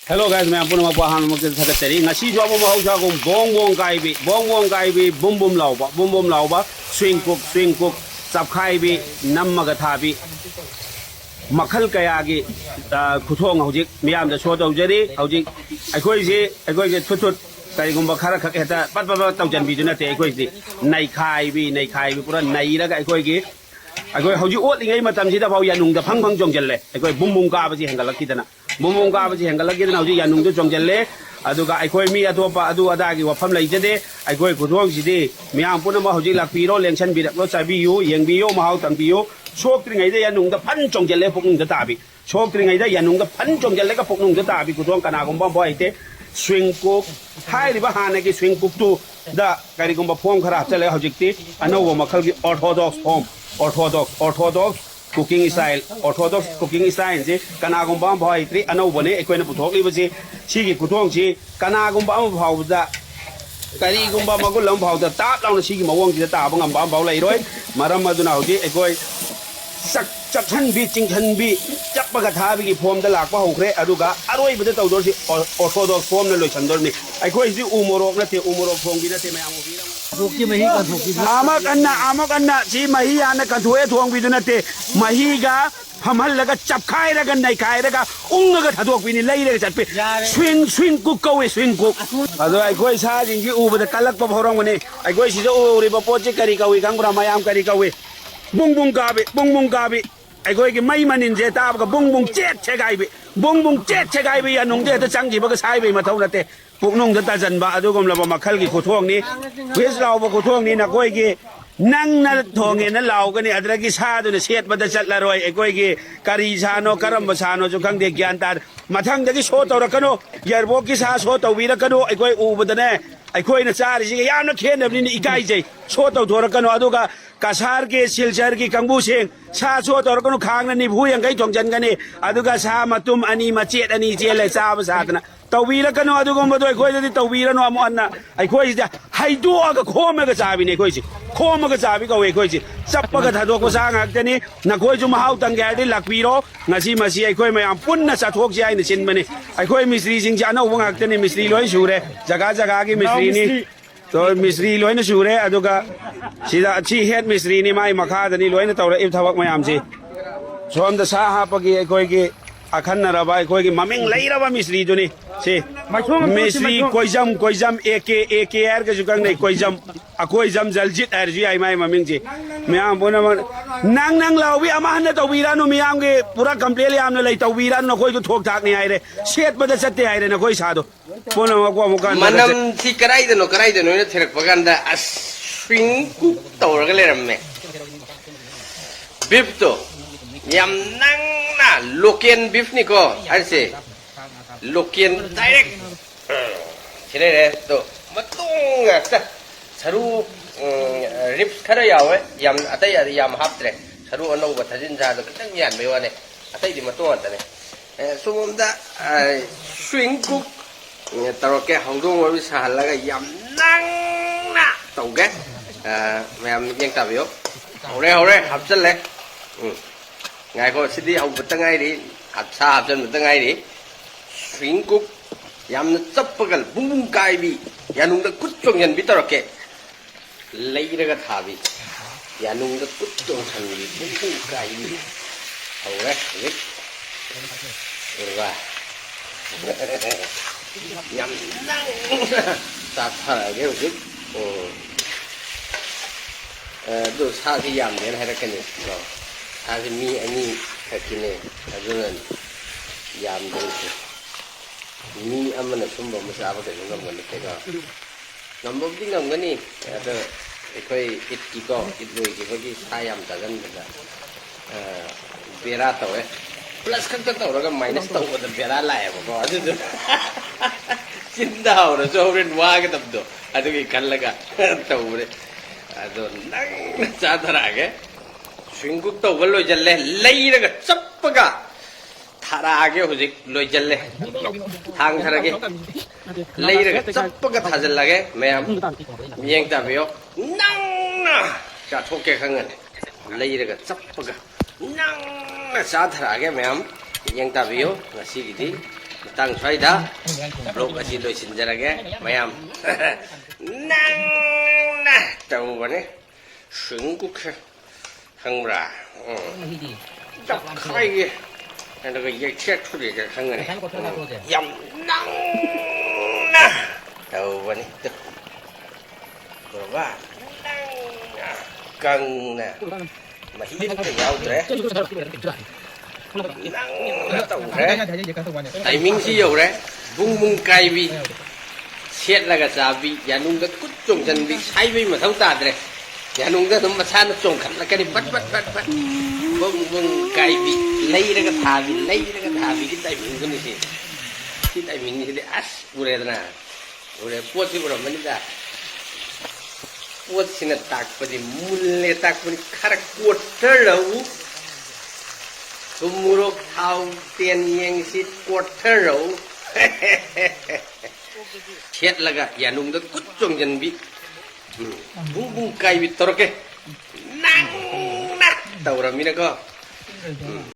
Hello guys, मैं पुनः आपको हाल में किसी तरह चली नशी जो आप माहौल जागो बोंग गाई भी बुम बुम लाओ swing cook सबखाई भी नम मगथा भी मखल कयागी खुथोंग हौजिक मियाम द शो तौजरी हौजिक अखोइसे थुत करिगुम्बा खरा खक हेता पत पत तौजन बिदु नते अखोइसे नैखाई भी पुरा नैरगा अखोइ हौजिक ओतलिङै मतमसिदा फाउ यानुंग द फंग जोंजल्ले अखोइ बुम बुम काबसि हेंगलक्किदना बुम बुम काबसि हेंगलक्किदना हौजिक यानुंग द जोंजल्ले अदुगा अखोइ मी अतोपा अदु अदागी वफम लैजदे अखोइ खुथोंसिदि मियाम पुनम हौजिक लाक्पिरो लेंसन बिरक्लो चाबियु येंबियो माहौ तंबियो सोक्त्रिङैदा यानुंग द फन जोंजल्ले पुकनुंग द ताबि सोक्त्रिङैदा यानुंग द फन जोंजल्ले का पुकनुंग द ताबि खुथोंग कनागुम्बा बोइते swing cook हाइरिबा हानेगी swing cook तु द करिगुम्बा फॉर्म खरा चले हौजिकति अनौबा मखलगी orthodox cooking style जे कनागुम्बा बोइत्रि अनौबने एकोइना पुथोकलिबसि सिगी खुथोंगसि कनागुम्बा अम भावदा करिगुम्बा मगुल अम भावदा ताप लाउना सिगी मवोंगसि ताबा ngamba am baw lairoi maram aduna hauji ekoi चक्षण भी चिंखन भी चपगा थाबी फॉर्म द लाक होख्रे अदुगा अरोइबद तौदोरसि ऑर्थोडॉक्स फॉर्म न लोइसंदोरनि अखोइसि उमोरोक नते उमोरोक फॉर्म नते मयाम उबीरा धोकी मही का धोकी आमक अन्ना सी मही आने कंथोए थोंग भी नते महीगा फमहलगा चपखाइरगा नैखाइरगा उंगगा थदोकबिनि लैरगा चटपे स्विंग कुक कवे स्विंग कुक अदो अखोइ साजिंगि उबद कलक भौरंगने अखोइ सिजो उरिबा पोचे करी कवी कंगुरा मयाम करी कवे बुंग गाबी अखोइ की मई मनिन जे ताबगा बुंग चेत छेगाइबे या नुंगदे त चंगिबगा साइबे मथौ नते पुकनुंग द तजनबा अदुगुमलबा मखल की खुथोंगनि वेस लावबा खुथोंगनि नखोइ की नंगना थोंगे न लावगनि अदरगी सादुन सेटबदा चटलारोय अखोइ की करी सानो करम सानो जो खंगदे ज्ञान तार मथंगदगी शो तौरकनो यरबो की सा शो तौबीरकनो अखोइ उबदने अखोइना चारिसि यामना खेनबनि इकाइजै शो तौथोरकनो अदुगा कसार के सिलचर की कंबूसें सा शो तौरकनो खांगना निभु यंगै थोंजनगनि अदुगा सा मतुम अनि मचेत अनि चेले चाब सादना तौबीरकनो अदुगुम्बदो अखोइदि तौबीरनो अमुअन्ना अखोइसिदा हाइदोअगा खोमगा चाबिने अखोइसि खोमगा चाबि कवे अखोइसि चप्पगा थदोको सा ngakतनि नखोइजु महाउ तंगयादि लाक्पिरो ngasi masi अखोइ मयाम पुन्ना चाथोकसि आइना सिनबने अखोइ मिस्त्री सिंगसि अनौबा ngakतनि मिस्त्री लोइ सुरे जगा की मिस्त्री नि तो मिस्त्री लोइन सुरे अदुगा सिदा छि हेड मिस्त्री नि माइ मखादनि लोइन तौर इब थबक मयाम से सोमदा सा हापगी अखोइ की अखन्नरबा अखोइ की ममिंग लैरबा मिस्त्री दुनि से मिस्त्री कोइजम एके आर के जुकंग नै कोइजम अखोइजम जलजित आरजी आई माइ ममिंग जे मयाम बोना नंग लाउबी अमाहन तौबीरानु मयाम के पूरा कंप्लेन यामन लै तौबीरानु नखोइ को ठोक ठाक नै आइरे सेट बद चते आइरे नखोइ सादो बोना मको अमुका मनम सी कराइदनो ने थेरक पगंदा स्विंग कुक तौरगा लेरम्मे बीफ तो याम नंगना लोकेल बीफ निको आसे लोकेल डायरेक्ट छिरे रे तो मतुंग सरू रिप्स खरा यावे याम अतै याम हाप्त्रे सरू अनौबा थजिन जादो खतंग यान बेवाने अतै दि मतुंग अतने सुमदा स्विंग कुक तौरके हौदोंग वरु साहलगा याम नंगना तौगे मैम येंग ताबियो हौरे हापचले ngaiko sidi au betangai ri atsa habjan betangai ri swing cook yamna chappagal bung kai bi yanung da kutchong yan bitarake leiraga thabi yanung da kutchong san bi bung kai bi aure rik urwa yam nang ta tha ge ujik do sa ki yam ne harakani आजे मी अनि खकिने अजुनन याम दोसे मी अमन सुंबो मसाबा के ngam तेगा नम्बोबदि ngमगनि अद एखोइ इटकी को इदलोइ के बगी सायाम तगन बदा बेरा तवे प्लस खक तौरगा माइनस तौबद बेरा लायबो को अदु चिंदा और जोरेन वागे तबदो अदुगी कल्लगा तौरे अदो नंग चादरागे स्विंग कुक तो लोई जल्ले लैरगा चप्पगा थारागे हुजिक लोई जल्ले थांग थरगे लैरगा चप्पगा थाजल्लागे मैम येंग ताबियो नंगना चाथोके खंगन लैरगा चप्पगा नंगना चाथरागे मैम येंग ताबियो ngasi gidi ตั้งไฟดาโลกอาชีพโดยสินจระแกไม่ยามนั่งนะเจ้าวันนี้สิงกุกข้างราจับใครนั่นก็ยังเช็ดทุเรียนข้างนี้ยำนั่งนะเจ้าวันนี้ตึกบอกว่านั่งนะกังนะมาฮิตจะยาวเลยนั่งนะเต่าเลยไอ้มิงซี่อยู่เลยบุ้งบุ้งไก่บีเช็ดแล้วก็ซาบีอย่านุ่งก็กุดจงจันบีใช้บีมาเท่าตาเลยอย่านุ่งก็ทำมาชาณจงขันแล้วก็นี่บัดบุ้งบุ้งไก่บีเลยแล้วก็ทาบีเลยแล้วก็ทาบีกินไอ้มิงคนนี้สิกินไอ้มิงนี่สิอัสบุเรตนะบุเรปวดที่บุเรมันนี่ได้ปวดสินะตักพอดีมุลเลตักพอดีขาร์กวดเท่าไหร่กุมรกเท้าเตียนยังสิกวดเท่าไหร่เช็ดแล้วก็อย่านุ่งก็กุดจงจันบีบุ้งบุ้งไก่บีตรอกเกนั่งนะเต่ารามีนะก็